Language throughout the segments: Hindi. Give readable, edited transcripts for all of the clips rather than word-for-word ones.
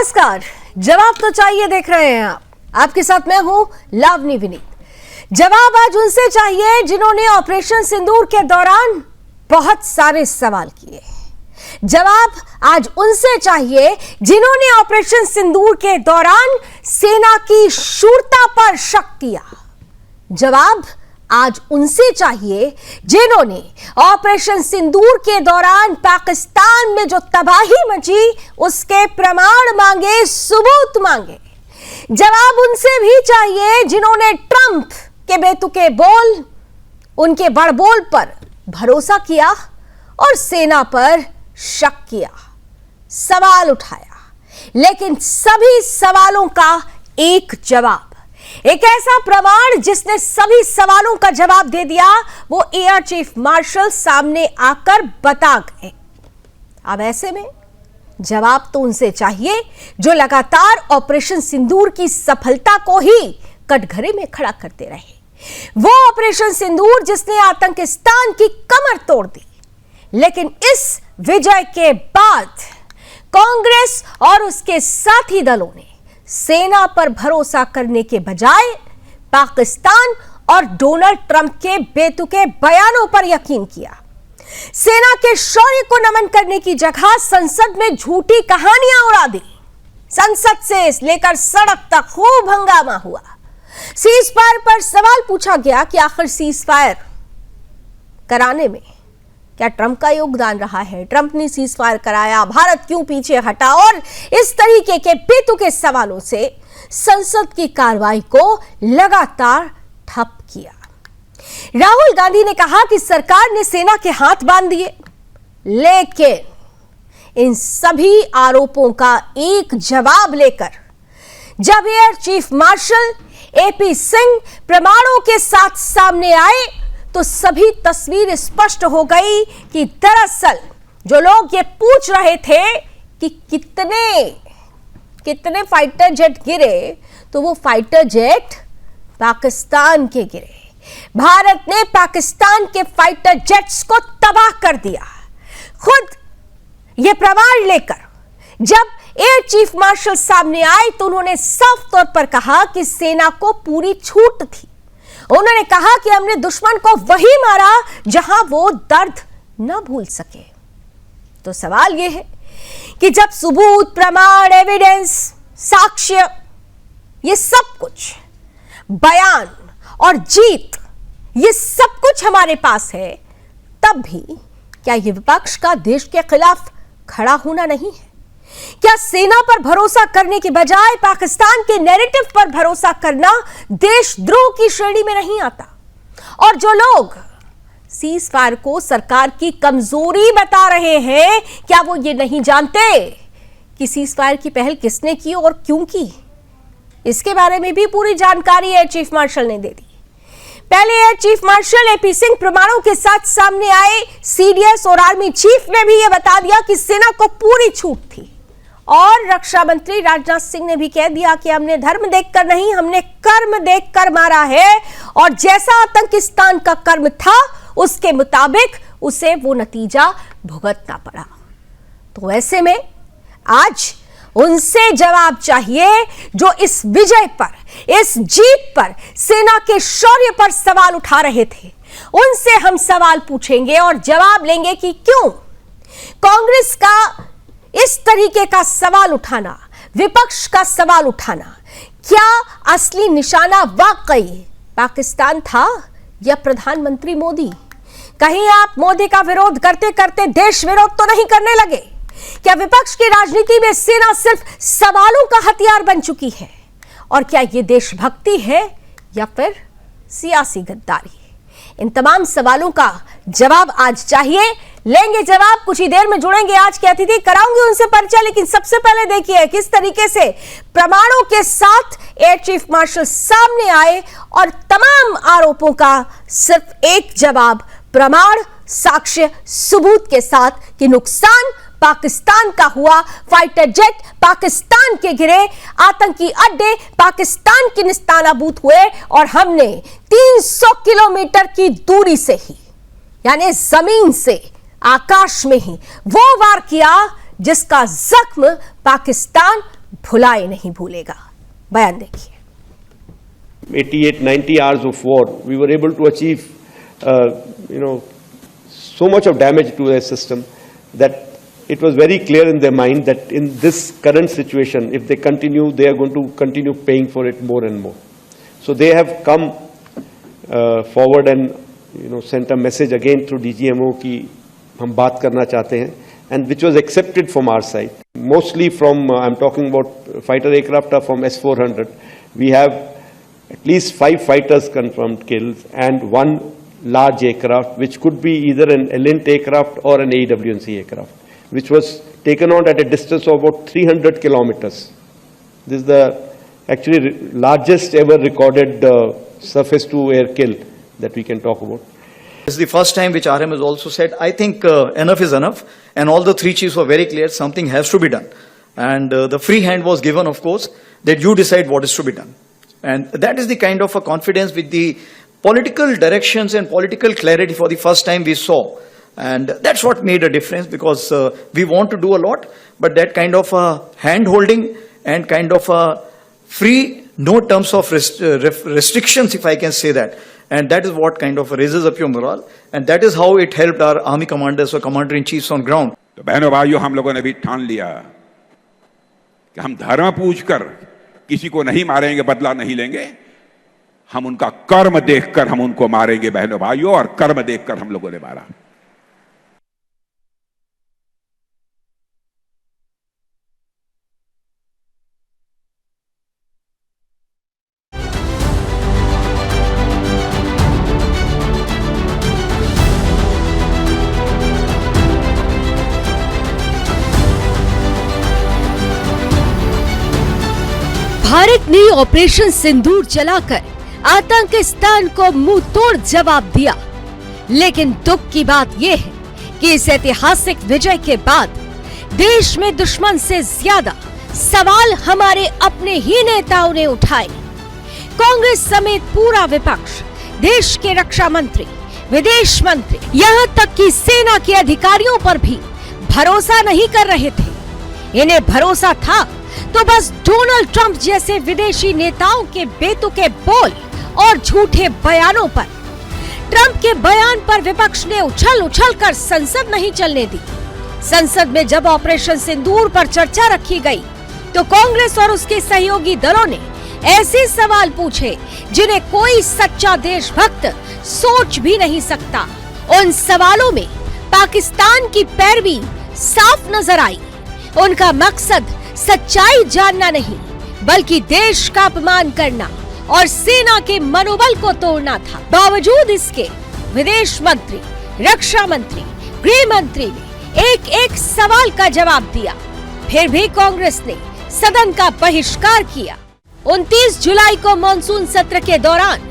नमस्कार, जवाब तो चाहिए देख रहे हैं आप। आपके साथ मैं हूं लावनी विनीत। जवाब आज उनसे चाहिए जिन्होंने ऑपरेशन सिंदूर के दौरान बहुत सारे सवाल किए। जवाब आज उनसे चाहिए जिन्होंने ऑपरेशन सिंदूर के दौरान सेना की शूरता पर शक किया। जवाब आज उनसे चाहिए जिन्होंने ऑपरेशन सिंदूर के दौरान पाकिस्तान में जो तबाही मची उसके प्रमाण मांगे, सबूत मांगे। जवाब उनसे भी चाहिए जिन्होंने ट्रंप के बेतुके बोल, उनके बड़बोल पर भरोसा किया और सेना पर शक किया, सवाल उठाया, लेकिन सभी सवालों का एक जवाब, एक ऐसा प्रमाण जिसने सभी सवालों का जवाब दे दिया, वो एयर चीफ मार्शल सामने आकर बता गए। अब ऐसे में जवाब तो उनसे चाहिए जो लगातार ऑपरेशन सिंदूर की सफलता को ही कटघरे में खड़ा करते रहे। वो ऑपरेशन सिंदूर जिसने आतंकिस्तान की कमर तोड़ दी। लेकिन इस विजय के बाद कांग्रेस और उसके साथी दलों ने सेना पर भरोसा करने के बजाय पाकिस्तान और डोनाल्ड ट्रंप के बेतुके बयानों पर यकीन किया। सेना के शौर्य को नमन करने की जगह संसद में झूठी कहानियां उड़ा दी। संसद से लेकर सड़क तक खूब हंगामा हुआ। सीज फायर पर सवाल पूछा गया कि आखिर सीज फायर कराने में क्या ट्रंप का योगदान रहा है? ट्रंप ने सीज फायर कराया, भारत क्यों पीछे हटा? और इस तरीके के बेतुके सवालों से संसद की कार्रवाई को लगातार ठप किया। राहुल गांधी ने कहा कि सरकार ने सेना के हाथ बांध दिए, लेकिन इन सभी आरोपों का एक जवाब लेकर जब air chief martial AP Singh प्रमाणों के साथ सामने आए तो सभी तस्वीर स्पष्ट हो गई कि दरअसल जो लोग ये पूछ रहे थे कि कितने फाइटर जेट गिरे, तो वो फाइटर जेट पाकिस्तान के गिरे। भारत ने पाकिस्तान के फाइटर जेट्स को तबाह कर दिया। खुद ये प्रमाण लेकर जब एयर चीफ मार्शल सामने आए तो उन्होंने साफ तौर पर कहा कि सेना को पूरी छूट थी। उन्होंने कहा कि हमने दुश्मन को वही मारा जहां वो दर्द न भूल सके। तो सवाल यह है कि जब सबूत, प्रमाण, एविडेंस, साक्ष्य, ये सब कुछ, बयान और जीत, ये सब कुछ हमारे पास है, तब भी क्या ये विपक्ष का देश के खिलाफ खड़ा होना नहीं है? क्या सेना पर भरोसा करने के बजाय पाकिस्तान के नैरेटिव पर भरोसा करना देशद्रोह की श्रेणी में नहीं आता? और जो लोग सीज फायर को सरकार की कमजोरी बता रहे हैं, क्या वो ये नहीं जानते कि सीज फायर की पहल किसने की और क्यों की? इसके बारे में भी पूरी जानकारी एयर चीफ मार्शल ने दे दी। पहले air chief martial AP Singh प्रमाणों के साथ सामने आए। सीडीएस और आर्मी चीफ ने भी यह बता दिया कि सेना को पूरी छूट थी। और रक्षा मंत्री राजनाथ सिंह ने भी कह दिया कि हमने धर्म देखकर नहीं, हमने कर्म देखकर मारा है, और जैसा आतंकिस्तान का कर्म था उसके मुताबिक उसे वो नतीजा भुगतना पड़ा। तो ऐसे में आज उनसे जवाब चाहिए जो इस विजय पर, इस जीत पर, सेना के शौर्य पर सवाल उठा रहे थे। उनसे हम सवाल पूछेंगे और जवाब लेंगे कि क्यों कांग्रेस का इस तरीके का सवाल उठाना, विपक्ष का सवाल उठाना, क्या असली निशाना वाकई पाकिस्तान था या प्रधानमंत्री मोदी? कहीं आप मोदी का विरोध करते करते देश विरोध तो नहीं करने लगे? क्या विपक्ष की राजनीति में सेना सिर्फ सवालों का हथियार बन चुकी है? और क्या यह देशभक्ति है या फिर सियासी गद्दारी? इन तमाम सवालों का जवाब आज चाहिए। लेंगे जवाब, कुछ ही देर में जुड़ेंगे आज के अतिथि, कराऊंगी उनसे परिचय। लेकिन सबसे पहले देखिए किस तरीके से प्रमाणों के साथ एयर चीफ मार्शल सामने आए और तमाम आरोपों का सिर्फ एक जवाब, प्रमाण, साक्ष्य, सबूत के साथ कि नुकसान पाकिस्तान का हुआ, फाइटर जेट पाकिस्तान के गिरे, आतंकी अड्डे पाकिस्तान के निस्तानाबूद हुए, और हमने 300 किलोमीटर की दूरी से ही, यानी जमीन से आकाश में ही वो वार किया जिसका जख्म पाकिस्तान भुलाए नहीं भूलेगा। बयान देखिए। 88-90 hours of war, we were able to achieve, so much of damage to their system that it was very clear in their mind that in this current situation, if they continue, they are going to continue paying for it more and more. So they have come forward and, sent a message again through DGMO कि हम बात करना चाहते हैं, and which was accepted from our side. Mostly from, I'm talking about fighter aircraft are from S-400. We have at least 5 fighters confirmed kills and 1 large aircraft, which could be either an Elint aircraft or an AWNC aircraft, which was taken out at a distance of about 300 kilometers. This is the actually largest ever recorded surface-to-air kill that we can talk about. This is the first time which RM has also said, I think enough is enough, and all the 3 chiefs were very clear, something has to be done. And the free hand was given, of course, that you decide what is to be done. And that is the kind of a confidence with the political directions and political clarity for the first time we saw. And that's what made a difference, because we want to do a lot, but that kind of hand-holding and kind of free, no terms of restrictions, if I can say that. And that is what kind of raises up your morale. And that is how it helped our army commanders or commander-in-chiefs on ground. तो बहनों भाइयों, हम लोगों ने भी ठान लिया कि हम धर्म पूछकर किसी को नहीं मारेंगे, बदला नहीं लेंगे। हम उनका कर्म देखकर हम उनको मारेंगे बहनों भाइयों, और कर्म देखकर हम लोगों ने मारा। भारत ने ऑपरेशन सिंदूर चलाकर आतंकिस्तान को मुंह तोड़ जवाब दिया, लेकिन दुख की बात यह है कि इस ऐतिहासिक विजय के बाद देश में दुश्मन से ज्यादा सवाल हमारे अपने ही नेताओं ने उठाए। कांग्रेस समेत पूरा विपक्ष, देश के रक्षा मंत्री, विदेश मंत्री, यहां तक कि सेना के अधिकारियों पर भी भरोसा नहीं कर रहे थे। इन्हें भरोसा था तो बस डोनाल्ड ट्रंप जैसे विदेशी नेताओं के बेतुके बोल और झूठे बयानों पर। ट्रंप के बयान पर विपक्ष ने उछल उछल कर संसद नहीं चलने दी। संसद में जब ऑपरेशन सिंदूर पर चर्चा रखी गई तो कांग्रेस और उसके सहयोगी दलों ने ऐसे सवाल पूछे जिन्हें कोई सच्चा देशभक्त सोच भी नहीं सकता। उन सवालों में पाकिस्तान की पैरवी साफ नजर आई। उनका मकसद सच्चाई जानना नहीं, बल्कि देश का अपमान करना और सेना के मनोबल को तोड़ना था। बावजूद इसके विदेश मंत्री, रक्षा मंत्री, गृह मंत्री ने एक एक सवाल का जवाब दिया। फिर भी कांग्रेस ने सदन का बहिष्कार किया। 29 जुलाई को मॉनसून सत्र के दौरान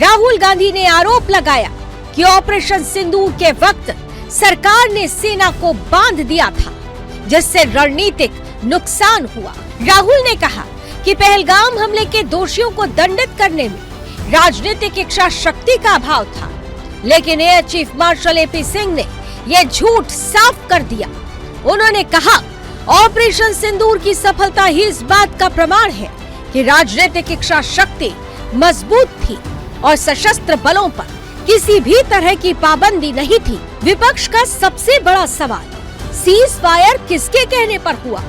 राहुल गांधी ने आरोप लगाया कि ऑपरेशन सिंदूर के वक्त सरकार ने सेना को बांध दिया था, जिससे रणनीतिक नुकसान हुआ। राहुल ने कहा कि पहलगाम हमले के दोषियों को दंडित करने में राजनीतिक इच्छा शक्ति का अभाव था, लेकिन air chief martial AP Singh ने यह झूठ साफ कर दिया। उन्होंने कहा, ऑपरेशन सिंदूर की सफलता ही इस बात का प्रमाण है कि राजनीतिक इच्छा शक्ति मजबूत थी और सशस्त्र बलों पर किसी भी तरह की पाबंदी नहीं थी। विपक्ष का सबसे बड़ा सवाल, सीज फायर किसके कहने पर हुआ?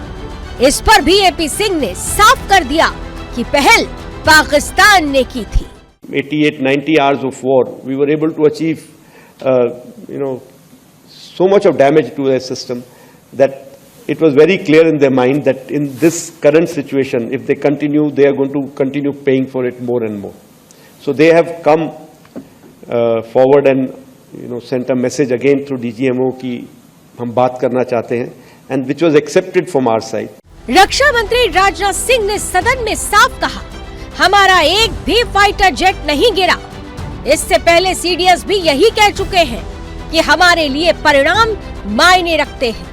इस पर भी एपी सिंह ने साफ कर दिया कि पहल पाकिस्तान ने की थी। 88-90 hours of war, we were able to achieve, so much of damage to their system that it was very clear in their mind that in this current situation, if they continue, they are going to continue paying for it more and more. So they have come forward and, sent a message again through DGMO कि हम बात करना चाहते हैं, and which was accepted from our side. रक्षा मंत्री राजनाथ सिंह ने सदन में साफ कहा, हमारा एक भी फाइटर जेट नहीं गिरा। इससे पहले सीडीएस भी यही कह चुके हैं कि हमारे लिए परिणाम मायने रखते हैं।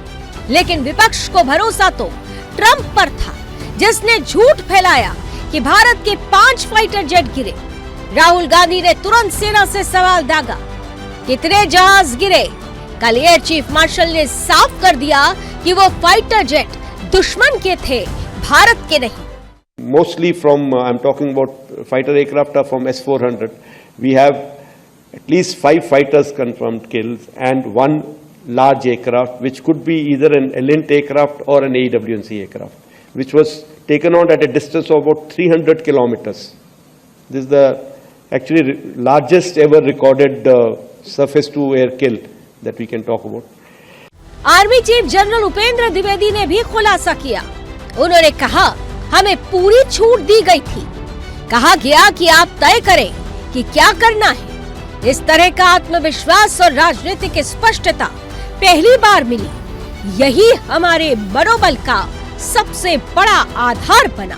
लेकिन विपक्ष को भरोसा तो ट्रंप पर था, जिसने झूठ फैलाया कि भारत के 5 फाइटर जेट गिरे। राहुल गांधी ने तुरंत सेना से सवाल दागा, कितने जहाज गिरे? कल एयर चीफ मार्शल ने साफ कर दिया कि वो फाइटर जेट दुश्मन के थे, भारत के नहीं। Mostly from, I'm talking about fighter aircraft are from S-400. We have at least 5 fighters confirmed kills and 1 large aircraft, which could be either an Elint aircraft or an AWNC aircraft, which was taken out at a distance of about 300 kilometers. This is the actually largest ever recorded surface-to-air kill that we can talk about. Army chief general Upendra Dwivedi ने भी खुलासा किया। उन्होंने कहा, हमें पूरी छूट दी गई थी। कहा गया कि आप तय करें कि क्या करना है। इस तरह का आत्मविश्वास और राजनीतिक स्पष्टता पहली बार मिली। यही हमारे मनोबल का सबसे बड़ा आधार बना।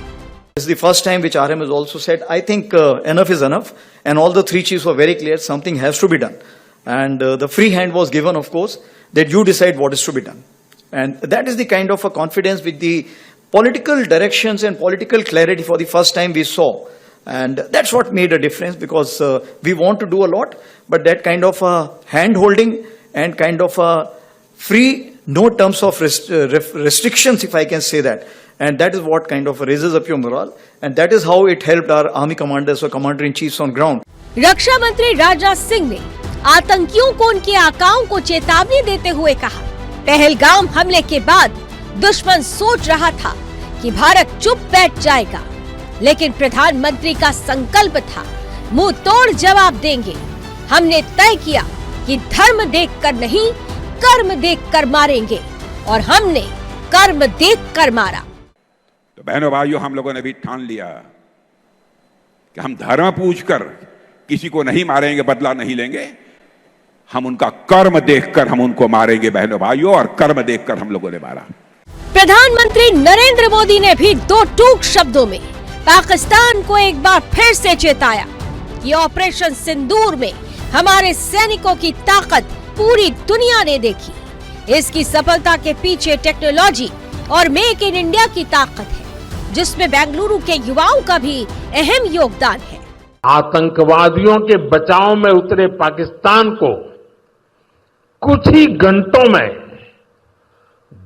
This is the first time which RM has also said, I think enough is enough, and all the three chiefs were very clear, something has to be done. And the free hand was given, of course, that you decide what is to be done. And that is the kind of a confidence with the political directions and political clarity for the first time we saw. And that's what made a difference, because we want to do a lot, but that kind of hand-holding and kind of free, no terms of restrictions, if I can say that. And that is what kind of raises up your morale. And that is how it helped our army commanders or commander-in-chiefs on ground. रक्षा मंत्री राजनाथ सिंह ने आतंकियों को उनके आकाओं को चेतावनी देते हुए कहा, पहलगाम हमले के बाद दुश्मन सोच रहा था कि भारत चुप बैठ जाएगा, लेकिन प्रधानमंत्री का संकल्प था, मुंह तोड़ जवाब देंगे। हमने तय किया कि धर्म देखकर नहीं, कर्म देखकर मारेंगे, और हमने कर्म देखकर मारा। तो बहनों भाइयों, हम लोगों ने भी ठान लिया कि हम धर्म पूछकर किसी को नहीं मारेंगे, बदला नहीं लेंगे। हम उनका कर्म देखकर हम उनको मारेंगे बहनों भाइयों, और कर्म देखकर हम लोगों ने मारा। प्रधानमंत्री नरेंद्र मोदी ने भी 2 टूक शब्दों में पाकिस्तान को एक बार फिर से चेताया कि ऑपरेशन सिंदूर में हमारे सैनिकों की ताकत पूरी दुनिया ने देखी। इसकी सफलता के पीछे टेक्नोलॉजी और मेक इन इंडिया की ताकत है, जिसमें बेंगलुरु के युवाओं का भी अहम योगदान है। आतंकवादियों के बचाव में उतरे पाकिस्तान को कुछ ही घंटों में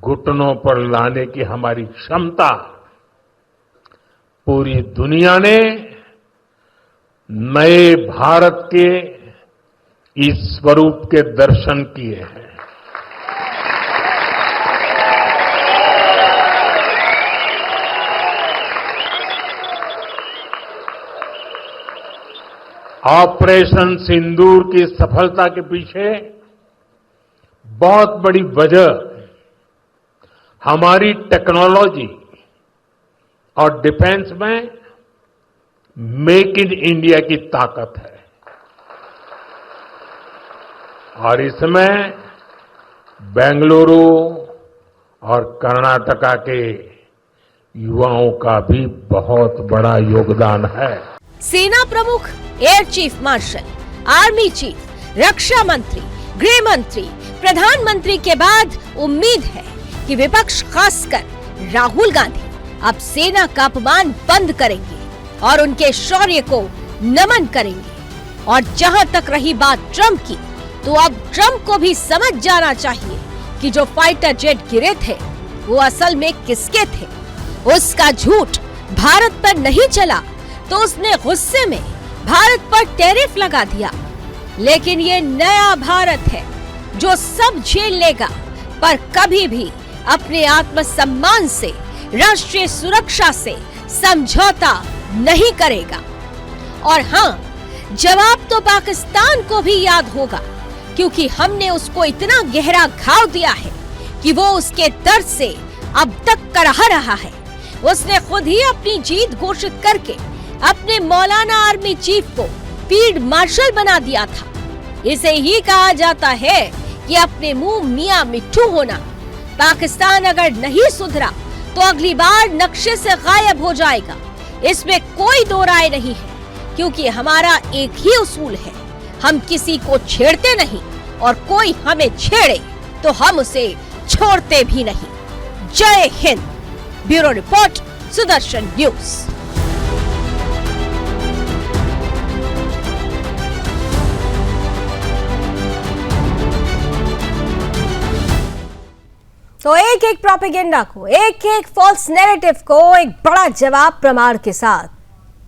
घुटनों पर लाने की हमारी क्षमता पूरी दुनिया ने नए भारत के इस स्वरूप के दर्शन किए हैं। ऑपरेशन सिंदूर की सफलता के पीछे बहुत बड़ी वजह हमारी टेक्नोलॉजी और डिफेंस में मेक इन इंडिया की ताकत है, और इसमें बेंगलुरु और कर्नाटका के युवाओं का भी बहुत बड़ा योगदान है। सेना प्रमुख, air chief marshal, army chief, रक्षा मंत्री, गृह मंत्री, प्रधानमंत्री के बाद उम्मीद है कि विपक्ष, खासकर राहुल गांधी, अब सेना का अपमान बंद करेंगे और उनके शौर्य को नमन करेंगे। और जहां तक रही बात ट्रंप की, तो अब ट्रंप को भी समझ जाना चाहिए कि जो फाइटर जेट गिरे थे वो असल में किसके थे। उसका झूठ भारत पर नहीं चला तो उसने गुस्से में भारत पर टैरिफ लगा दिया। लेकिन ये नया भारत है जो सब झेल लेगा, पर कभी भी अपने आत्मसम्मान से, राष्ट्रीय सुरक्षा से समझौता नहीं करेगा। और हाँ, जवाब तो पाकिस्तान को भी याद होगा, क्योंकि हमने उसको इतना गहरा घाव दिया है कि वो उसके दर्द से अब तक कराह रहा है। उसने खुद ही अपनी जीत घोषित करके अपने मौलाना आर्मी चीफ को फील्ड मार्शल बना दिया था। इसे ही कहा जाता है कि अपने मुंह मियां मिट्ठू होना। पाकिस्तान अगर नहीं सुधरा तो अगली बार नक्शे से गायब हो जाएगा, इसमें कोई दो राय नहीं है, क्योंकि हमारा एक ही उसूल है, हम किसी को छेड़ते नहीं, और कोई हमें छेड़े तो हम उसे छोड़ते भी नहीं। जय Hind. Bureau report, Sudarshan news. तो एक एक प्रोपेगेंडा को, एक एक फॉल्स नैरेटिव को एक बड़ा जवाब प्रमाण के साथ,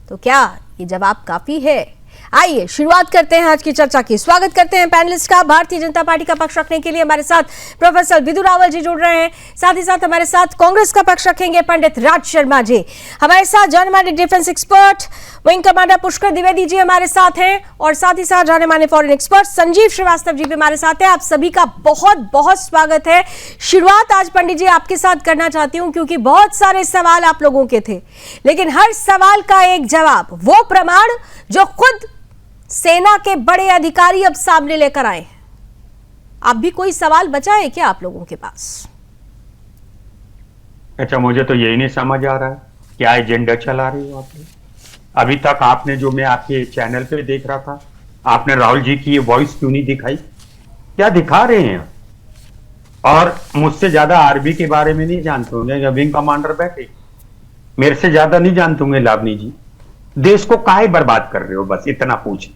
तो क्या ये जवाब काफी है? आइए शुरुआत करते हैं आज की चर्चा की। स्वागत करते हैं पैनलिस्ट का। भारतीय जनता पार्टी का पक्ष रखने के लिए हमारे साथ प्रोफेसर विदु रावल जी जुड़ रहे हैं, साथ ही साथ हमारे साथ कांग्रेस का पक्ष रखेंगे पंडित राज शर्मा जी, हमारे साथ जाने माने defence expert wing commander Pushkar Dwivedi ji हमारे साथ हैं, और साथ ही साथ जाने माने फॉरेन एक्सपर्ट संजीव श्रीवास्तव जी भी हमारे साथ हैं। आप सभी का बहुत बहुत स्वागत है। शुरुआत आज पंडित जी आपके साथ करना चाहती हूं, क्योंकि बहुत सारे सवाल आप लोगों के थे, लेकिन हर सवाल का एक जवाब, वो प्रमाण जो खुद सेना के बड़े अधिकारी अब सामने लेकर आए हैं। अब भी कोई सवाल बचा है क्या आप लोगों के पास? अच्छा, मुझे तो यही नहीं समझ आ रहा है क्या एजेंडा चला रही हो आपने। अभी तक आपने, जो मैं आपके चैनल पे देख रहा था, आपने राहुल जी की ये वॉइस क्यों नहीं दिखाई? क्या दिखा रहे हैं? और मुझसे ज्यादा आर्मी के बारे में नहीं जानते होंगे, विंग कमांडर बैठे, मेरे से ज्यादा नहीं जानते होंगे लावनी जी। देश को काहे बर्बाद कर रहे हो? बस इतना पूछ,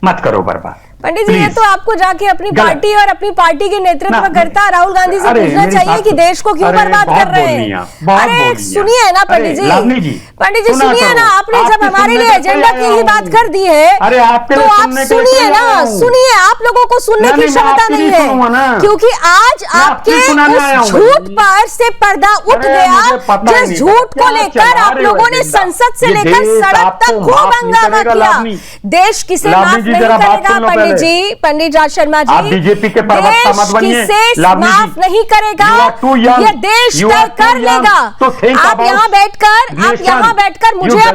मत करो बर्बाद। पंडित जी, ये तो आपको जाके अपनी पार्टी और अपनी पार्टी के नेतृत्व करता राहुल गांधी से पूछना चाहिए कि देश को क्यों बर्बाद कर रहे हैं। अरे सुनिए ना पंडित जी, पंडित जी सुनिए ना, आपने जब हमारे लिए एजेंडा की ही बात कर दी है तो आप सुनिए ना, सुनिए। आप लोगों को सुनने की क्षमता नहीं है, क्योंकि आज आपके उस झूठ पर से पर्दा उठ गया, जिस झूठ को लेकर आप लोगों ने संसद से लेकर सड़क तक खूब हंगामा किया। देश किसे माफ नहीं करेगा जी, पंडित राज शर्मा जी, बीजेपी के देश किसे माफ नहीं करेगा, ये देश तय कर लेगा। आप यहाँ बैठकर मुझे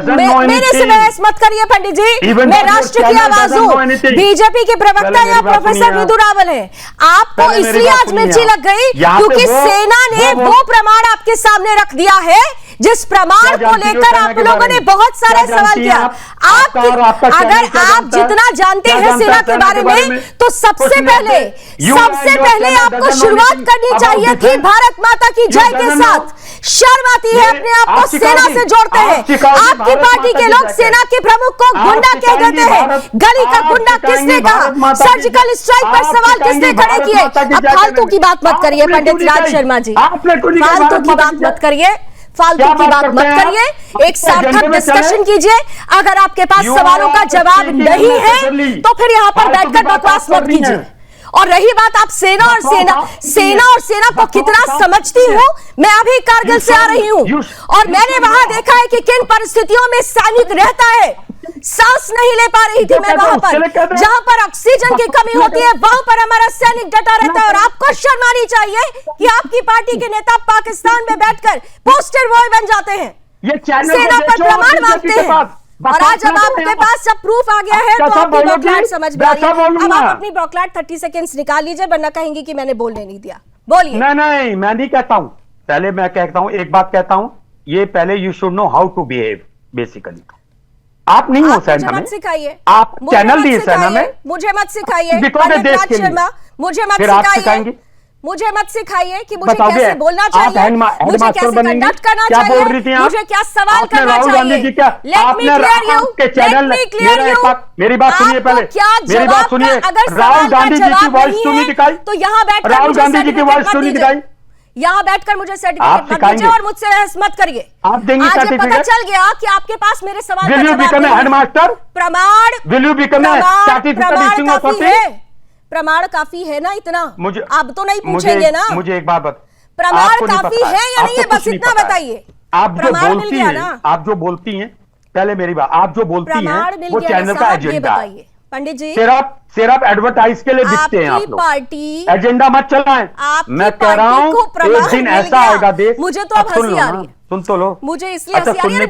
मेरे से बहस मत करिए पंडित जी, मैं राष्ट्र की आवाज हूँ। बीजेपी के प्रवक्ता यहाँ प्रोफेसर विदु रावल है। आपको इसलिए आज मिर्ची लग गई क्योंकि सेना ने वो प्रमाण आपके सामने रख दिया है जिस प्रमाण को लेकर आप लोगों ने बहुत सारे सवाल किया। अगर आप जितना जानते हैं सेना के बारे में, तो सबसे पहले आपको शुरुआत करनी चाहिए थी भारत माता की जय के साथ। शर्म आती है अपने आप को सेना से जोड़ते हैं। आपकी पार्टी के लोग सेना के प्रमुख को गुंडा कह देते हैं। गली का गुंडा किसने कहा? सर्जिकल स्ट्राइक पर सवाल किसने खड़े किए? अब फालतू की बात मत करिए पंडित राज शर्मा जी, फालतू की बात मत करिए, फालतू की बात मत करिए। एक सार्थक डिस्कशन कीजिए। अगर आपके पास सवालों का जवाब नहीं है तो फिर यहाँ पर बैठकर बकवास मत कीजिए। और रही बात आप सेना को कितना समझती हूँ, मैं अभी कारगिल से आ रही हूँ और मैंने वहां देखा है कि किन परिस्थितियों में सैनिक रहता है। सांस नहीं ले पा रही थी मैं वहां पर, जहां पर ऑक्सीजन की कमी होती है वहां पर हमारा सैनिक डटा रहता है। और आपको शर्म आनी चाहिए कि आपकी पार्टी के नेता पाकिस्तान में बैठकर पोस्टर बॉय बन जाते हैं, सेना पर प्रमाण मांगते हैं। और आज जब आपके पास सब प्रूफ आ गया है तो आपकी बौखलाहट समझ में आ रही है। अब आप अपनी बौखलाहट 30 सेकंड्स निकाल लीजिए, वरना कहेंगे कि मैंने बोलने नहीं दिया। बोलिए। नहीं, मैं नहीं कहता हूं। पहले मैं कहता हूं, एक बात कहता हूं, ये पहले you should know how to behave. Basically आप नहीं हो सेना में, सिखाइए, आप चैनल दिए सेना में, मुझे मत सिखाइए। मुझे मत सिखाइए कि मुझे कैसे बोलना चाहिए, मुझे कैसे कंडक्ट करना चाहिए, मुझे क्या सवाल करना चाहिए। Let me clear you. मेरी बात सुनिए पहले, मेरी बात सुनिए। राहुल गांधी जी की वॉइस क्यों नहीं दिखाई? तो यहाँ बैठकर राहुल गांधी जी की वॉइस क्यों नहीं दिखाई? यहाँ बैठकर मुझे सर्टिफिकेट मत दीजिए और मुझसे बहस मत करिए। आप देंगे सर्टिफिकेट? पता चल गया कि आपके पास मेरे सवाल का जवाब नहीं है। हेडमास्टर प्रमाण, सर्टिफिकेट, प्रमाण काफी है ना? इतना मुझे आप तो नहीं पूछेंगे ना? मुझे एक बात बता, प्रमाण काफी है या नहीं है? बस इतना बताइए। आप जो बोलती हैं, आप जो बोलती हैं, पहले मेरी बात, आप जो बोलती हैं वो चैनल का एजेंडा है। पंडित जी, सिर्फ एडवर्टाइज के लिए दिखते हैं आप लोग। पार्टी एजेंडा मत चलाएं। मैं कह रहा हूँ एक दिन ऐसा आएगा देश। मुझे तो अब हंसी आ रही है। सुन तो लो। मुझे इसलिए हंसी आ रही है,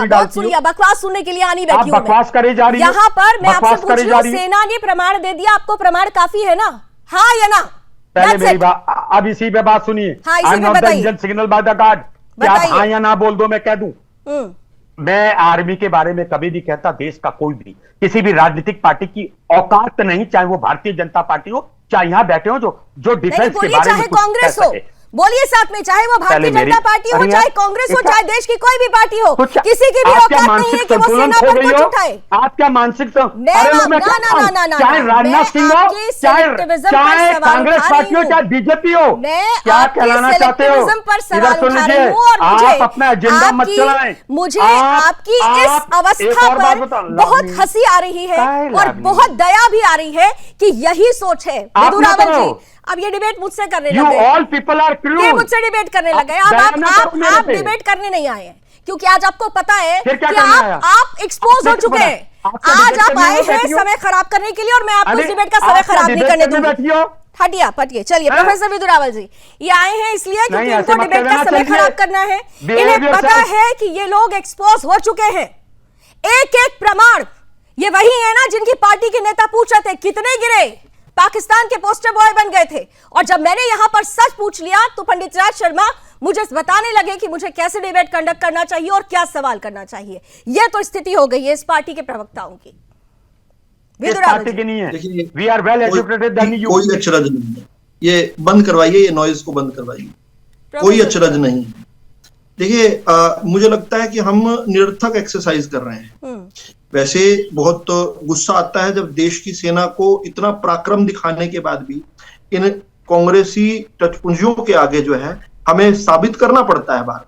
बहुत सुन लिया। बकवास सुनने के लिए आनी बैठी हूं। बकवास करे जा रही है। यहाँ पर मैं आपसे पूछ रही हूँ, सेना ने प्रमाण दे दिया, आपको प्रमाण काफी है ना? हाँ या ना? पहले मेरी बात, अब इसी पे बात सुनिए। सिग्नल बाय द गॉड, क्या आप हाँ या ना बोल दो, मैं कह दूं। मैं आर्मी के बारे में कभी नहीं कहता, देश का कोई भी किसी भी राजनीतिक पार्टी की औकात नहीं, चाहे वो भारतीय जनता पार्टी हो, चाहे यहां बैठे हो जो डिफेंस के बारे में कांग्रेस हो, बोलिए साथ में, चाहे वो भारतीय पहले जनता पार्टी हो, अरे चाहे यार, कांग्रेस हो, इसका- चाहे देश की कोई भी पार्टी हो, तो क्या- किसी की भी आप क्या औकात नहीं है मानसिक कि वो संतुलन सेना खो पर गई कुछ हो? उठाए। आप क्या मानसिक मैं अरे आप- मैं क्या ना, कहूं? ना, ना, चाहे ना, राजनाथ मैं सिंह हो, आपकी selectivism पर चाहे सवाल कांग्रेस उठा पार्टी हो, रही चाहे हूं। बीजेपी हो, मैं क्या आपकी कहलाना चाहते हो? selectivism पर इधर सवाल सुन उठा लीजिए, रही हूं और मुझे आप अपना एजेंडा मत चलाएं। मुझे आप- आपकी आप इस एक अवस्था और बात पर बताओ, बहुत लावनी। हंसी आ रही है काहे और लावनी? बहुत दया भी आ रही है कि यही सोच है। आप विधु ना रावल करो। जी, अब ये डिबेट मुझसे करने यू लग गए, ऑल पीपल आर ये क्रूर। मुझसे डिबेट करने लग गए। अब दया ना आप करो मेरे पे। डिबेट करने नहीं आए हैं, क्योंकि आज आपको पता है फिर क्या कि करने आया? आप एक्सपोज हो आपसे चुके क्या हैं। आपसे आज डिबेट आप करने आए में हैं बैठी हो? समय खराब करने के लिए और मैं आपको इस अरे, डिबेट का समय आप क्या खराब नहीं डिबेट करने करने बैठी दूंगी। हो? हटिए आप, हटिए, चलिए। हैं? प्रोफेसर विधु रावल जी ये आए हैं इसलिए नहीं, क्योंकि ऐसे इनको मत डिबेट का कहना, समय चलिए। खराब करना है। Behave इन्हें पता yourself. है कि ये लोग एक्सपोज हो चुके हैं। एक एक प्रमाण ये वही है ना जिनकी पार्टी के नेता पूछ रहे थे कितने गिरे, पाकिस्तान के पोस्टर बॉय बन गए थे। और जब मैंने यहां पर सच पूछ लिया तो पंडित राज शर्मा मुझे बताने लगे कि मुझे कैसे डिबेट कंडक्ट करना चाहिए और क्या सवाल करना चाहिए। यह तो स्थिति हो गई है इस पार्टी के प्रवक्ताओं की। इस विधु रावल पार्टी जी। की नहीं है। देखिए, we are well educated then you. कोई अचरज नहीं है, ये बंद करवाइए, ये नॉइज को बंद करवाइए, कोई अचरज नहीं है। देखिए, मुझे लगता है कि हम निरर्थक एक्सरसाइज कर रहे हैं। वैसे बहुत गुस्सा आता है जब देश की सेना को इतना पराक्रम दिखाने के बाद भी इन कांग्रेसी टचपुंजियों के आगे जो है हमें साबित करना पड़ता है बार।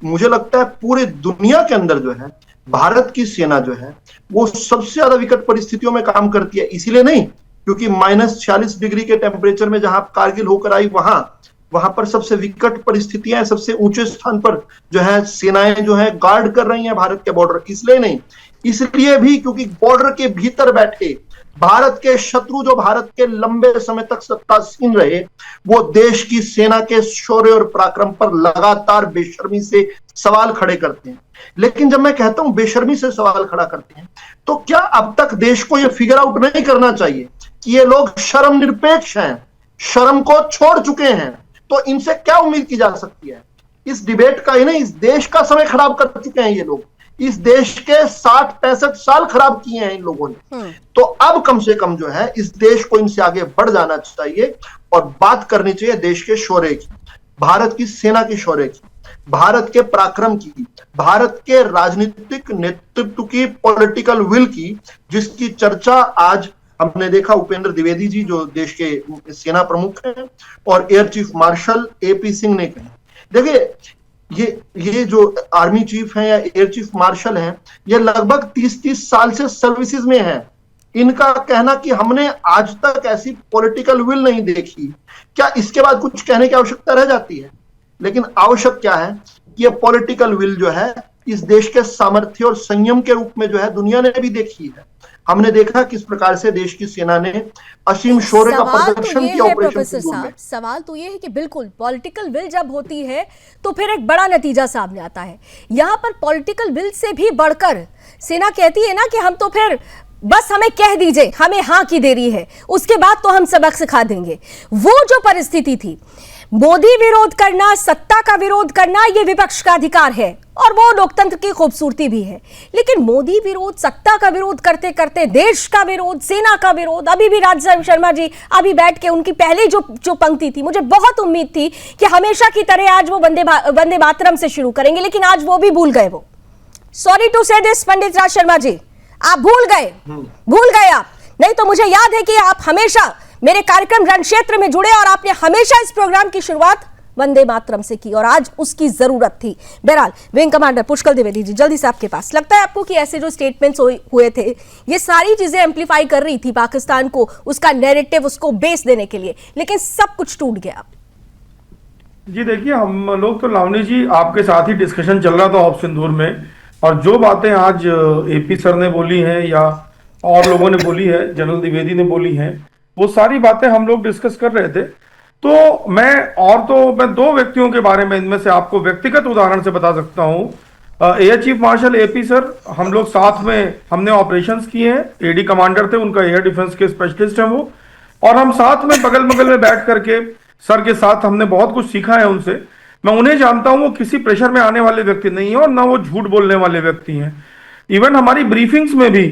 मुझे लगता है पूरी दुनिया के अंदर जो है भारत की सेना जो है वो सबसे ज्यादा विकट परिस्थितियों में काम करती है। इसीलिए नहीं क्योंकि -46 डिग्री के टेम्परेचर में जहां कारगिल होकर आई वहां पर सबसे विकट परिस्थितियां, सबसे ऊंचे स्थान पर जो है सेनाएं जो है गार्ड कर रही हैं भारत के बॉर्डर। इसलिए नहीं, इसलिए भी क्योंकि बॉर्डर के भीतर बैठे भारत के शत्रु जो भारत के लंबे समय तक सत्तासीन रहे, वो देश की सेना के शौर्य और पराक्रम पर लगातार बेशर्मी से सवाल खड़े करते हैं। लेकिन जब मैं कहता हूं बेशर्मी से सवाल खड़ा करते हैं, तो क्या अब तक देश को यह फिगर आउट नहीं करना चाहिए कि ये लोग शर्म निरपेक्ष हैं, शर्म को छोड़ चुके हैं, तो इनसे क्या उम्मीद की जा सकती है? इस डिबेट का ही नहीं, इस देश का समय खराब कर चुके हैं ये लोग। इस देश के 60-65 साल खराब किए हैं इन लोगों ने। तो अब कम से कम जो है इस देश को इनसे आगे बढ़ जाना चाहिए और बात करनी चाहिए देश के शौर्य की, भारत की सेना की शौर्य की, भारत के पराक्रम की, भारत के राजनीतिक नेतृत्व की, पॉलिटिकल विल की, जिसकी चर्चा आज हमने देखा उपेंद्र द्विवेदी जी जो देश के सेना प्रमुख हैं और air chief martial AP Singh ने कही। देखिए ये जो आर्मी चीफ हैं या एयर चीफ मार्शल हैं, ये लगभग 30 साल से सर्विसेज में हैं। इनका कहना कि हमने आज तक ऐसी पॉलिटिकल विल नहीं देखी, क्या इसके बाद कुछ कहने की आवश्यकता रह जाती है? लेकिन आवश्यक क्या है कि ये पॉलिटिकल विल जो है इस देश के सामर्थ्य और संयम के रूप में जो है दुनिया ने भी देखी है। हमने देखा किस प्रकार से देश की सेना ने असीम शौर्य का प्रदर्शन किया ऑपरेशन प्रोफेसर साहब, सवाल तो ये है कि बिल्कुल पॉलिटिकल विल जब होती है तो फिर एक बड़ा नतीजा सामने आता है। यहाँ पर पॉलिटिकल विल से भी बढ़कर सेना कहती है ना कि हम तो फिर बस हमें कह दीजिए, हमें हाँ की देरी है, उसके बाद तो हम सबक सिखा देंगे। वो जो परिस्थिति थी, मोदी विरोध करना, सत्ता का विरोध करना, ये विपक्ष का अधिकार है और वो लोकतंत्र की खूबसूरती भी है। लेकिन मोदी विरोध, सत्ता का विरोध करते करते देश का विरोध, सेना का विरोध, अभी भी राज शर्मा जी अभी बैठ के उनकी पहली जो पंक्ति थी, मुझे बहुत उम्मीद थी कि हमेशा की तरह आज वो वंदे मातरम से शुरू करेंगे, लेकिन आज वो भी भूल गए। वो सॉरी टू से दिस पंडित राज शर्मा जी, आप भूल गए आप। नहीं तो मुझे याद है कि आप हमेशा मेरे कार्यक्रम रणक्षेत्र में जुड़े और आपने हमेशा इस प्रोग्राम की शुरुआत वंदे मातरम से की और आज उसकी जरूरत थी। बहरहाल विंग कमांडर पुष्कर द्विवेदी जी, जल्दी से आपके पास, लगता है आपको कि ऐसे जो स्टेटमेंट्स हुए थे ये सारी चीजें एम्पलीफाई कर रही थी पाकिस्तान को, उसका नैरेटिव, उसको बेस देने के लिए, लेकिन सब कुछ टूट गया? जी देखिए, हम लोग तो लावनी जी आपके साथ ही डिस्कशन चल रहा था ऑफ सिंदूर में, और जो बातें आज एपी सर ने बोली हैं या और लोगों ने बोली है, जनरल द्विवेदी ने बोली हैं, वो सारी बातें हम लोग डिस्कस कर रहे थे। तो मैं दो व्यक्तियों के बारे में इनमें से आपको व्यक्तिगत उदाहरण से बता सकता हूं। Air chief martial AP sir, हम लोग साथ में हमने ऑपरेशंस किए हैं, एडी कमांडर थे, उनका एयर डिफेंस के स्पेशलिस्ट हैं वो, और हम साथ में बगल में बैठ करके सर के साथ हमने बहुत कुछ सीखा है उनसे। मैं उन्हें जानता हूं, वो किसी प्रेशर में आने वाले व्यक्ति नहीं है और ना वो झूठ बोलने वाले व्यक्ति हैं। इवन हमारी ब्रीफिंग्स में भी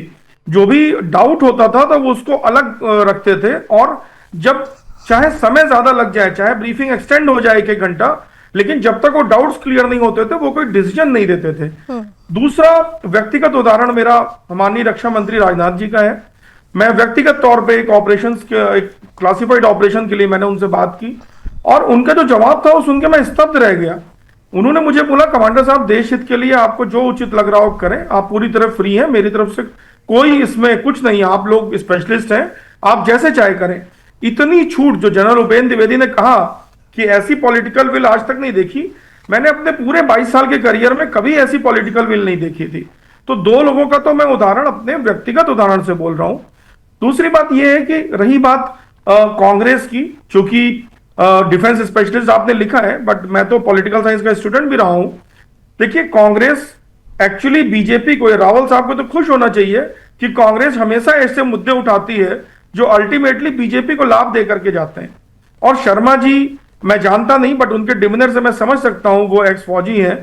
जो भी डाउट होता था तो वो उसको अलग रखते थे, और जब चाहे समय ज्यादा लग जाए, चाहे ब्रीफिंग एक्सटेंड हो जाए 1 घंटा, लेकिन जब तक वो डाउट्स क्लियर नहीं होते थे वो कोई डिसीजन नहीं देते थे। दूसरा व्यक्तिगत उदाहरण मेरा माननीय रक्षा मंत्री राजनाथ जी का है। मैं व्यक्तिगत तौर पे एक क्लासिफाइड ऑपरेशन के लिए मैंने उनसे बात की और उनका जो जवाब था वो सुन के मैं स्तब्ध रह गया। उन्होंने मुझे बोला, कमांडर साहब, देश हित के लिए आपको जो उचित लग रहा हो करें, आप पूरी तरह फ्री हैं, मेरी तरफ से कोई इसमें कुछ नहीं, आप लोग स्पेशलिस्ट हैं, आप जैसे चाहे करें। इतनी छूट जो जनरल उपेंद्र द्विवेदी ने कहा कि ऐसी पॉलिटिकल विल आज तक नहीं देखी, मैंने अपने पूरे 22 साल के करियर में कभी ऐसी पॉलिटिकल विल नहीं देखी थी। तो 2 लोगों का तो मैं उदाहरण अपने व्यक्तिगत उदाहरण से बोल रहा हूं। दूसरी बात यह है कि रही बात कांग्रेस की, चूंकि डिफेंस स्पेशलिस्ट आपने लिखा है, बट मैं तो पॉलिटिकल साइंस का स्टूडेंट भी रहा हूं। देखिए, कांग्रेस एक्चुअली बीजेपी को, रावल साहब को तो खुश होना चाहिए कि कांग्रेस हमेशा ऐसे मुद्दे उठाती है जो अल्टीमेटली बीजेपी को लाभ दे करके जाते हैं। और शर्मा जी, मैं जानता नहीं, बट उनके डिमिनर से मैं समझ सकता हूं वो एक्स फौजी हैं।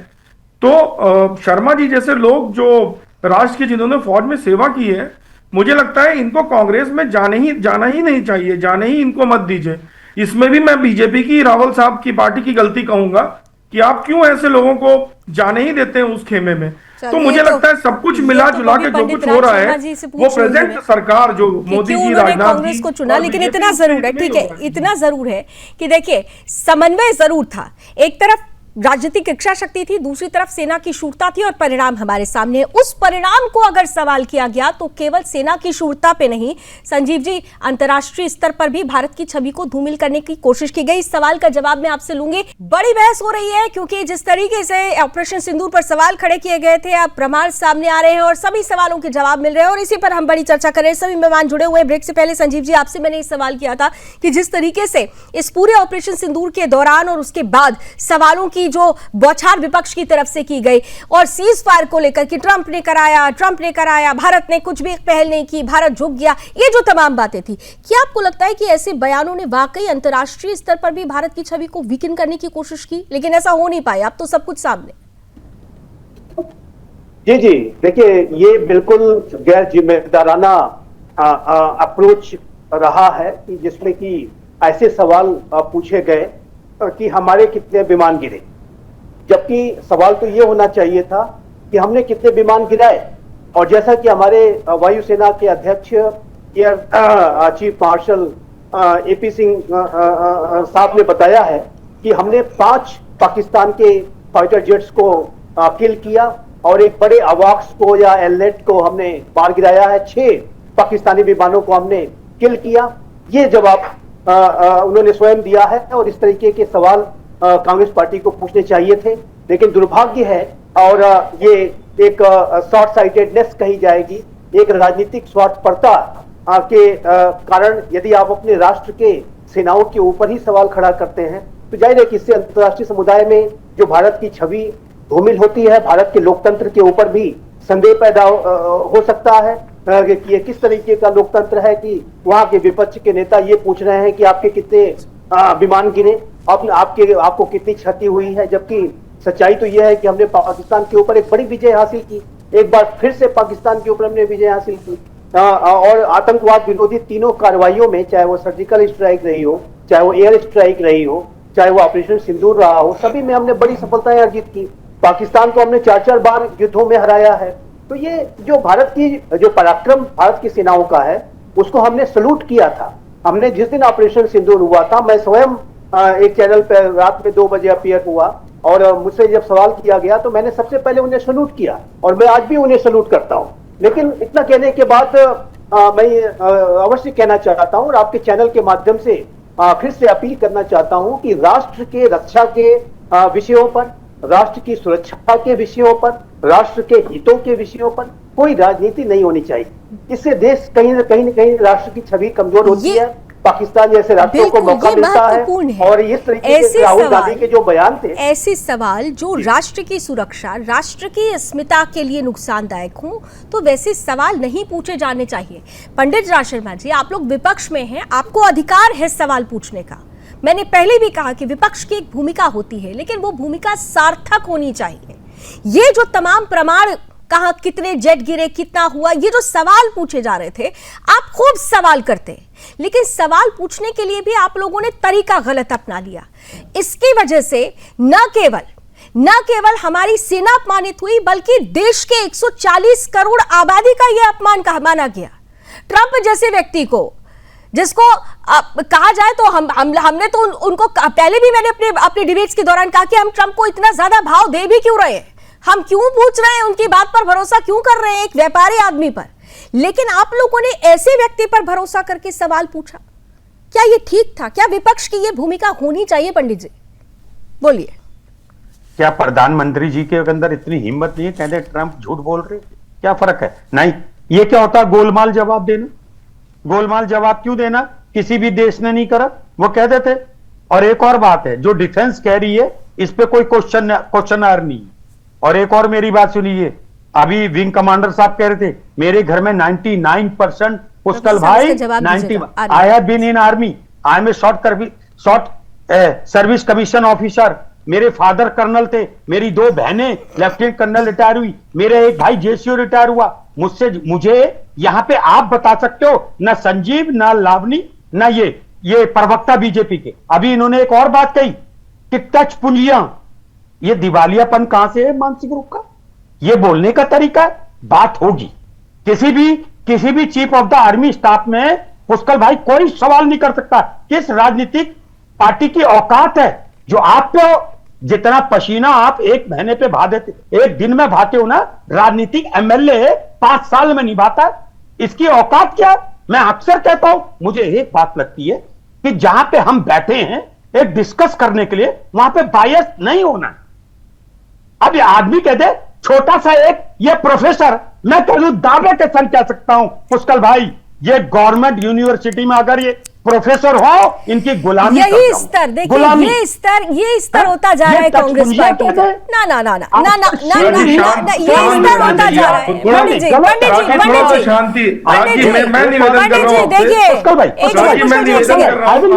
तो शर्मा जी जैसे लोग जो राष्ट्र की, जिन्होंने फौज में सेवा की है, मुझे लगता है इनको कांग्रेस में जाना ही नहीं चाहिए, जाने ही इनको मत दीजिए। इसमें भी मैं बीजेपी की, रावल साहब की पार्टी की गलती कहूंगा कि आप क्यों ऐसे लोगों को जाने ही देते हैं उस खेमे में। तो मुझे लगता है सब कुछ मिला जुला के जो कुछ हो रहा है वो प्रेजेंट सरकार जो मोदी जी, राजनाथ कांग्रेस को चुना, लेकिन इतना जरूर है, ठीक है, इतना जरूर है कि देखिए समन्वय जरूर था। एक तरफ राजनीतिक इच्छा शक्ति थी, दूसरी तरफ सेना की शूरता थी और परिणाम हमारे सामने। उस परिणाम को अगर सवाल किया गया तो केवल सेना की शूरता पे नहीं, संजीव जी, अंतर्राष्ट्रीय स्तर पर भी भारत की छवि को धूमिल करने की कोशिश की गई। इस सवाल का जवाब मैं आपसे लूंगी। बड़ी बहस हो रही है क्योंकि जिस तरीके से ऑपरेशन सिंदूर पर सवाल खड़े किए गए थे, अब प्रमाण सामने आ रहे हैं और सभी सवालों के जवाब मिल रहे हैं और इसी पर हम बड़ी चर्चा कर रहे हैं। सभी मेहमान जुड़े हुए। ब्रेक से पहले संजीव जी, आपसे मैंने इस सवाल किया था कि जिस तरीके से इस पूरे ऑपरेशन सिंदूर के दौरान और उसके बाद सवालों की जो बौछार विपक्ष की तरफ से की गई और सीज फायर को लेकर कि ट्रंप ने कराया, भारत ने कुछ भी पहल नहीं की, भारत झुक गया, ये जो तमाम बातें थी, क्या आपको लगता है कि ऐसे बयानों ने वाकई अंतर्राष्ट्रीय स्तर पर भी भारत की छवि को वीकन करने की कोशिश की, लेकिन ऐसा हो नहीं पाया? अब तो सब कुछ सामने। जी, देखिए, ये बिल्कुल गैर जिम्मेदाराना अप्रोच रहा है कि जिसमें कि ऐसे सवाल पूछे गए कि हमारे कितने विमान गिरे, जबकि सवाल तो ये होना चाहिए था कि हमने कितने विमान गिराए। और जैसा कि हमारे वायुसेना के अध्यक्ष air chief martial AP Singh साहब ने बताया है कि हमने 5 पाकिस्तान के फाइटर जेट्स को किल किया और एक बड़े अवाक्स को या एलनेट को हमने मार गिराया है। 6 पाकिस्तानी विमानों को हमने किल किया। ये जवाब उन्होंने स्वयं दिया है और इस तरीके के सवाल कांग्रेस पार्टी को पूछने चाहिए थे। लेकिन दुर्भाग्य है और ये एक शॉर्ट साइटेडनेस कही जाएगी, एक राजनीतिक स्वार्थपरता के कारण यदि आप अपने राष्ट्र के सेनाओं के ऊपर ही सवाल खड़ा करते हैं तो जाहिर है कि इससे अंतर्राष्ट्रीय समुदाय में जो भारत की छवि धूमिल होती है, भारत के लोकतंत्र के ऊपर भी संदेह पैदा हो सकता है कि ये किस तरीके का लोकतंत्र है कि वहां के विपक्ष के नेता ये पूछ रहे हैं कि आपके कितने विमान गिरे, आपको कितनी क्षति हुई है, जबकि सच्चाई तो यह है कि हमने पाकिस्तान के ऊपर एक बड़ी विजय हासिल की। एक बार फिर से पाकिस्तान के ऊपर हमने विजय हासिल की और आतंकवाद विरोधी तीनों कार्रवाइयों में, चाहे वो सर्जिकल स्ट्राइक रही हो, चाहे वो एयर स्ट्राइक रही हो, चाहे वो ऑपरेशन सिंदूर रहा हो, सभी में हमने बड़ी सफलताएं अर्जित की। पाकिस्तान को हमने 4-4 बार युद्धों में हराया है। तो ये जो भारत की जो पराक्रम भारत की सेनाओं का है उसको हमने सलूट किया था। हमने जिस दिन ऑपरेशन सिंदूर हुआ था, मैं स्वयं एक चैनल पर रात में 2 बजे अपीयर हुआ और मुझसे जब सवाल किया गया तो मैंने सबसे पहले उन्हें सलूट किया और मैं आज भी उन्हें सलूट करता हूं। लेकिन इतना कहने के बाद मैं अवश्य कहना चाहता हूं और आपके चैनल के माध्यम से फिर से अपील करना चाहता हूं कि राष्ट्र के रक्षा के विषयों पर, राष्ट्र की सुरक्षा के विषयों पर, राष्ट्र के हितों के विषयों पर कोई राजनीति नहीं होनी चाहिए। इससे देश कहीं न कहीं राष्ट्र की छवि कमजोर होती है। पाकिस्तान जैसे राष्ट्रों को मौका मिलता है और इस तरीके से राहुल गांधी के जो बयान थे, ऐसे सवाल जो राष्ट्र की सुरक्षा, राष्ट्र की अस्मिता के लिए नुकसानदायक हों, तो वैसे सवाल नहीं पूछे जाने चाहिए। पंडित राज शर्मा जी, आप लोग विपक्ष में हैं, आपको अधिकार है सवाल पूछने का। मैंने पहले भी कहा कि विपक्ष की एक भूमिका होती है, लेकिन वो भूमिका सार्थक होनी चाहिए। ये जो तमाम प्रमाण कहां कितने जेट गिरे, कितना हुआ, ये जो सवाल पूछे जा रहे थे, आप खूब सवाल करते, लेकिन सवाल पूछने के लिए भी आप लोगों ने तरीका गलत अपना लिया। इसकी वजह से न केवल हमारी सेना अपमानित हुई, बल्कि देश के 140 करोड़ आबादी का यह अपमान माना गया। ट्रंप जैसे व्यक्ति को, जिसको कहा जाए तो हमने तो उनको पहले भी मैंने अपने डिबेट्स के दौरान कहा कि हम ट्रंप को इतना ज्यादा भाव दे भी क्यों रहे हैं, हम क्यों पूछ रहे हैं, उनकी बात पर भरोसा क्यों कर रहे हैं एक व्यापारी आदमी पर। लेकिन आप लोगों ने ऐसे व्यक्ति पर भरोसा करके सवाल पूछा, क्या ये ठीक था? क्या विपक्ष की ये भूमिका होनी चाहिए? पंडित जी बोलिए। क्या प्रधानमंत्री जी के अंदर इतनी हिम्मत नहीं है, कहते ट्रंप झूठ बोल रहे, क्या फर्क है? नहीं, ये क्या होता है गोलमाल जवाब देना? गोलमाल जवाब क्यों देना? किसी भी देश ने नहीं करा, वो कह देते। और एक और बात है, जो डिफेंस कह रही है इस पे कोई क्वेश्चन नहीं। और एक और मेरी बात सुनिए, अभी विंग कमांडर साहब कह रहे थे मेरे घर में 99% पुष्कल भाई 90 I have been in army, I am a short service commission officer, मेरे फादर कर्नल थे, मेरी 2 बहनें लेफ्टिनेंट कर्नल रिटायर हुई, मेरे एक भाई जेसीओ रिटायर हुआ। मुझे यहां पे आप बता सकते हो ना संजीव, ना लावनी, ना ये प्रवक्ता बीजेपी के। अभी इन्होंने एक और बात कही कि टच पुलियां, ये दिवालियापन कहां से है मानसिक ग्रुप का? ये बोलने का तरीका है? बात होगी किसी भी chief of the army staff में पुष्कल भाई कोई सवाल नहीं कर सकता। किस राजनीतिक पार्टी की औकात है जो आपको जितना पसीना आप एक महीने पे बहा देते, एक दिन में बहाते हो ना, राजनीतिक एमएलए 5 साल में नहीं बहाता। इसकी औकात क्या? मैं अक्सर कहता हूं, मुझे एक बात लगती है कि जहां पे हम बैठे हैं एक डिस्कस करने के लिए, वहां पे बायस नहीं होना। अब ये आदमी कह दे छोटा सा एक ये प्रोफेसर, मैं कह दावे के संग कह सकता हूं पुष्कल भाई, ये गवर्नमेंट यूनिवर्सिटी में अगर ये प्रोफेसर हो, इनकी गुलामी यही स्तर देखिए, ये स्तर होता जा रहा है कांग्रेस पार्टी का। ना ये स्तर होता जा रहा है। पंडित जी देखिए,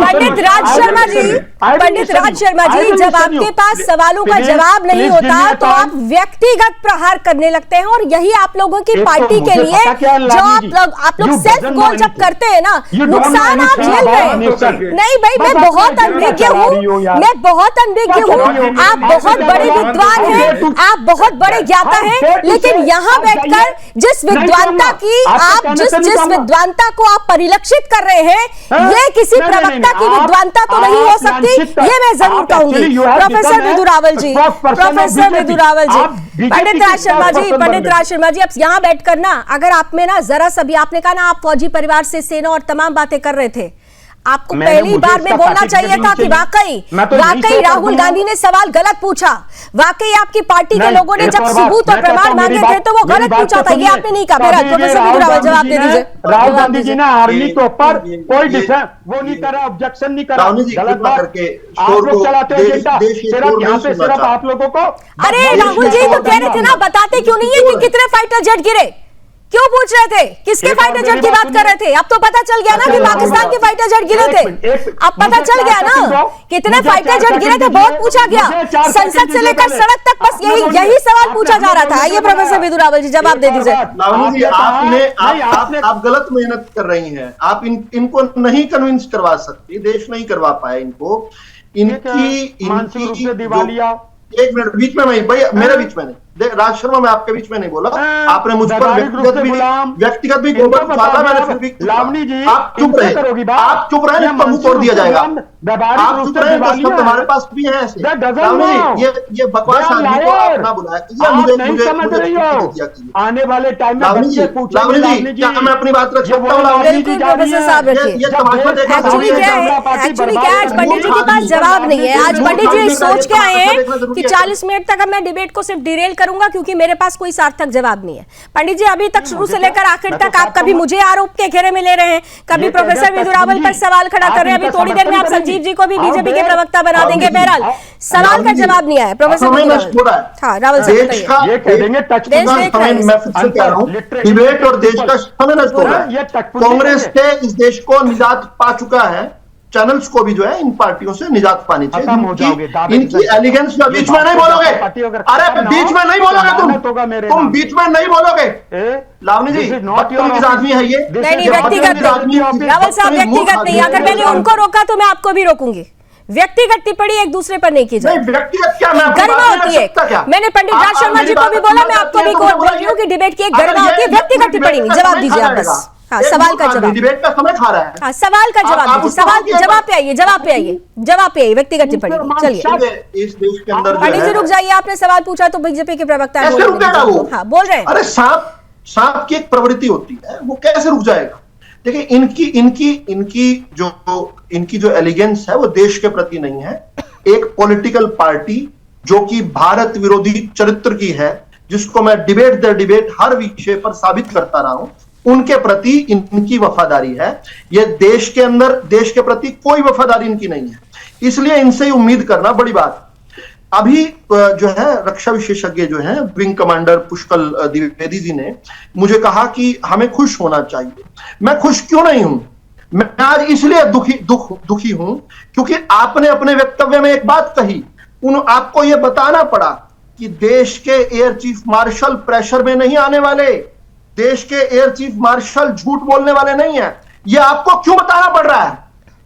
पंडित राज शर्मा जी, जब आपके पास सवालों का जवाब नहीं होता तो आप व्यक्तिगत प्रहार करने लगते हैं, और यही आप लोगों की पार्टी के लिए जो आप लोग सेल्फ गोल जब करते हैं ना, नुकसान आप झेल रहे हैं। नहीं भाई, मैं बहुत अनभिज्ञ हूँ, आप बहुत बड़े विद्वान हैं, आप बहुत बड़े ज्ञाता हैं, लेकिन यहाँ बैठकर जिस विद्वानता को आप परिलक्षित कर रहे हैं, ये किसी प्रवक्ता की विद्वानता तो नहीं हो सकती, ये मैं जरूर कहूंगी। प्रोफेसर विधु रावल जी, पंडित राज शर्मा जी, अब यहाँ बैठकर ना, अगर आप में ना जरा सा भी, आपने कहा ना आप फौजी परिवार से, सेना और तमाम बातें कर रहे थे, आपको पहली बार में बोलना चाहिए था कि वाकई राहुल गांधी ने सवाल गलत पूछा, वाकई आपकी पार्टी के लोगों ने जब सबूत और प्रमाण मांगे थे तो वो गलत पूछा था, ये आपने नहीं कहा। प्रोफेसर विधु रावल जवाब दे दीजिए। राहुल गांधी जी ने आर्मी के ऊपर कोई वो नहीं करा, ऑब्जेक्शन नहीं करा, गलत बात आप लोग चलाते हो एजेंडा, सिर्फ यहाँ पे सिर्फ आप लोगों को। अरे राहुल जी तो कह रहे थे ना, बताते क्यों नहीं है कि कितने फाइटर जेट गिरे, क्यों पूछ रहे थे? किसके फाइटर जेट की बात कर रहे थे? अब तो पता चल गया ना कि पाकिस्तान के फाइटर जेट गिरे थे, अब पता चल गया ना कितने फाइटर जेट गिरे थे, बहुत पूछा गया, संसद से लेकर सड़क तक बस यही सवाल पूछा जा रहा था। आइए प्रोफेसर विधु रावल जी जवाब दे दीजिए। आप गलत मेहनत कर रही हैं, आप इनको नहीं कन्विंस करवा सकती, देश नहीं करवा पाए इनको, इनकी दिवालिया। एक मिनट, बीच में नहीं भैया, मेरे बीच में नहीं, राज शर्मा मैं आपके बीच में नहीं बोला, आपने मुझ पर व्यक्तिगत भी गोबर उछाला, मैंने फिर भी लावनी जी आप चुप रहे, तो मुंह तोड़ दिया जाएगा, आप चुप रहे, 10 शब्द हमारे पास भी हैं ऐसे। लावनी ये बकवास आदमी को आप ना बुलाया, आने वाले टाइम में लावनी जी क्या मैं अपनी बात रख सकता हूँ? लावनी जी ये तमाशा देखा, एक्चुअली क्या आज पंडित जी के पास जवाब नहीं है। आज पंडित जी सोच के आए हैं कि 40 मिनट तक मैं डिबेट को सिर्फ डिरेल करूंगा क्योंकि मेरे पास कोई सार्थक जवाब नहीं है। पंडित जी अभी तक शुरू से लेकर आखिर तक आप कभी मुझे आरोप के घेरे में ले रहे हैं, कभी प्रोफेसर विधु रावल पर सवाल खड़ा कर रहे हैं, अभी थोड़ी देर में आप संजीव जी को भी बीजेपी के प्रवक्ता बना देंगे। बहरहाल सवाल का जवाब नहीं आया। प्रोफेसर विधु रावल, हाँ रावल से डिबेट और देश का समय नष्ट हो रहा है। कांग्रेस से इस देश को निजात पा चुका है, चैनल्स को भी जो है इन पार्टियों से निजात पानी खत्म हो जाओगे, चाहिए। इनकी एलिगेंस में बीच में नहीं बोलोगे, अरे बीच में नहीं बोलोगे तुम बीच में नहीं बोलोगे। लावनी जी बदतमीज आदमी है ये। नहीं, व्यक्तिगत नहीं, रावल साहब व्यक्तिगत नहीं, अगर मैंने उनको रोका तो मैं आपको भी रोकूंगी। व्यक्तिगत टिप्पणी एक दूसरे पर नहीं की जाए, व्यक्तिगत क्या, गरिमा होती है। मैंने पंडित राज शर्मा जी को भी बोला, मैं आपको भी बोल रही हूँ कि डिबेट की एक गरिमा होती है, व्यक्तिगत टिप्पणी नहीं। जवाब दीजिए आप बस। हाँ, सवाल का जवाब, डिबेट का समय खा रहा है। हाँ, सवाल का जवाब दीजिए, सवाल जवाब पे आइए, जवाब पे आइए, व्यक्तिगत टिप्पणी। चलिए इस देश के अंदर पंडित जी रुक जाइए, आपने सवाल पूछा तो बीजेपी के प्रवक्ता हाँ बोल रहे हैं। अरे सांप की एक प्रवृत्ति होती है, वो कैसे रुक जाएगा। देखिए इनकी जो एलिगेंस है वो देश के प्रति नहीं है। एक पॉलिटिकल पार्टी जो कि भारत विरोधी चरित्र की है, जिसको मैं डिबेट दर डिबेट हर विषय पर साबित करता रहा हूं, उनके प्रति इनकी वफादारी है। ये देश के अंदर देश के प्रति कोई वफादारी इनकी नहीं है, इसलिए इनसे उम्मीद करना बड़ी बात है। अभी जो है रक्षा विशेषज्ञ जो हैं विंग कमांडर पुष्कल द्विवेदी जी ने मुझे कहा कि हमें खुश होना चाहिए। मैं खुश क्यों नहीं हूं, मैं आज इसलिए दुखी हूं क्योंकि आपने अपने वक्तव्य में एक बात कही, आपको यह बताना पड़ा कि देश के एयर चीफ मार्शल प्रेशर में नहीं आने वाले, देश के एयर चीफ मार्शल झूठ बोलने वाले नहीं है। यह आपको क्यों बताना पड़ रहा है,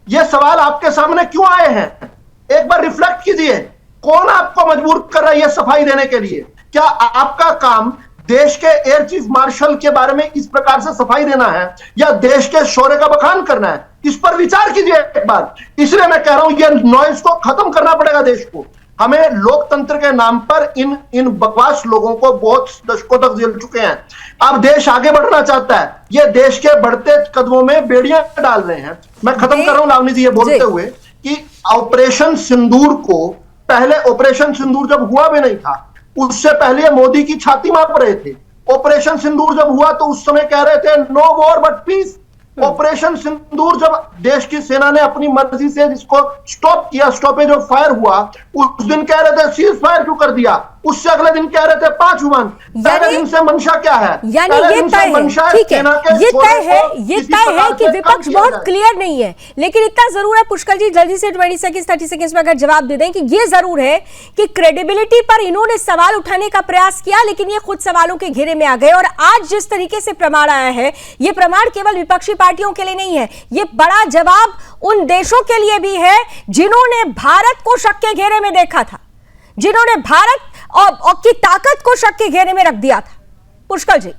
यह सवाल आपके सामने क्यों आए हैं? एक बार रिफ्लेक्ट कीजिए, कौन आपको मजबूर कर रहा है यह सफाई देने के लिए? क्या आपका काम देश के एयर चीफ मार्शल के बारे में इस प्रकार से सफाई देना है या देश के शौर्य का बखान करना है? इस पर विचार कीजिए एक बार। इसलिए मैं कह रहा हूं यह नॉइज को खत्म करना पड़ेगा देश को। हमें लोकतंत्र के नाम पर इन बकवास लोगों को बहुत दशकों तक झेल चुके हैं। अब देश आगे बढ़ना चाहता है, ये देश के बढ़ते कदमों में बेड़ियां डाल रहे हैं। मैं खत्म कर रहा हूं लावनी जी ये बोलते हुए कि ऑपरेशन सिंदूर को, पहले ऑपरेशन सिंदूर जब हुआ भी नहीं था, उससे पहले मोदी की छाती माप रहे थे। ऑपरेशन सिंदूर जब हुआ तो उस समय कह रहे थे no war but peace. Operation Sindoor जब देश की सेना ने अपनी मर्जी से जिसको स्टॉप किया, स्टॉपेज ऑफ फायर हुआ, उस दिन कह रहे थे सीज फायर क्यों कर दिया, उससे अगले दिन कह रहे थे 5 विमान। पहले दिन से मंशा क्या है, यानी ये तय है, ठीक है, ये तय है कि विपक्ष बहुत क्लियर नहीं है, लेकिन इतना जरूर है पुष्कर जी, जल्दी से 20 सेकंड 30 सेकंड में अगर जवाब दे दें कि ये जरूर है कि क्रेडिबिलिटी पर इन्होंने सवाल उठाने का प्रयास किया, लेकिन ये खुद सवालों के घेरे में आ गए। और आज जिस तरीके से प्रमाण आया है, ये प्रमाण केवल विपक्षी पार्टियों के लिए नहीं है, ये बड़ा जवाब उन देशों के लिए भी है जिन्होंने भारत को शक के घेरे में देखा था, जिन्होंने भारत और की ताकत को शक के घेरे में रख दिया था। पुष्कर जी,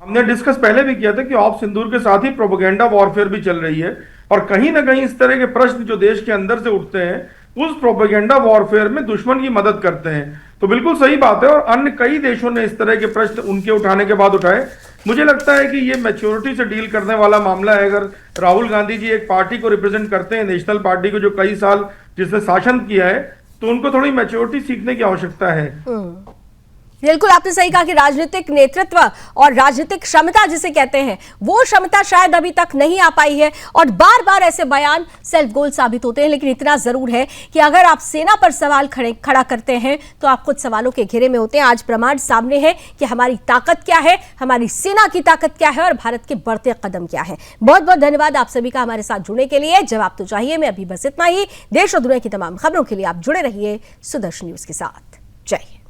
हमने डिस्कस पहले भी किया था कि ऑप सिंदूर के साथ ही प्रोपेगेंडा वॉरफेयर भी चल रही है, और कहीं ना कहीं इस तरह के प्रश्न जो देश के अंदर से उठते हैं उस प्रोपेगेंडा वॉरफेयर में दुश्मन की मदद करते हैं। तो बिल्कुल सही बात है, और अन्य कई देशों ने इस तरह के प्रश्न उनके उठाने के बाद उठाए। मुझे लगता है कि ये मैच्योरिटी से डील करने वाला मामला है। अगर राहुल गांधी जी एक पार्टी को रिप्रेजेंट करते हैं, नेशनल पार्टी को, जो कई साल जिसने शासन किया है, तो उनको थोड़ी मैच्योरिटी सीखने की आवश्यकता है। बिल्कुल आपने सही कहा कि राजनीतिक नेतृत्व और राजनीतिक क्षमता जिसे कहते हैं, वो क्षमता शायद अभी तक नहीं आ पाई है, और बार बार ऐसे बयान सेल्फ गोल साबित होते हैं। लेकिन इतना जरूर है कि अगर आप सेना पर सवाल खड़ा करते हैं तो आप खुद सवालों के घेरे में होते हैं। आज प्रमाण सामने है कि हमारी ताकत क्या है, हमारी सेना की ताकत क्या है, और भारत के बढ़ते कदम क्या है। बहुत बहुत धन्यवाद आप सभी का हमारे साथ जुड़ने के लिए। जवाब तो चाहिए मैं अभी बस इतना ही। देश और दुनिया की तमाम खबरों के लिए आप जुड़े रहिए सुदर्शन न्यूज के साथ। जय हिंद।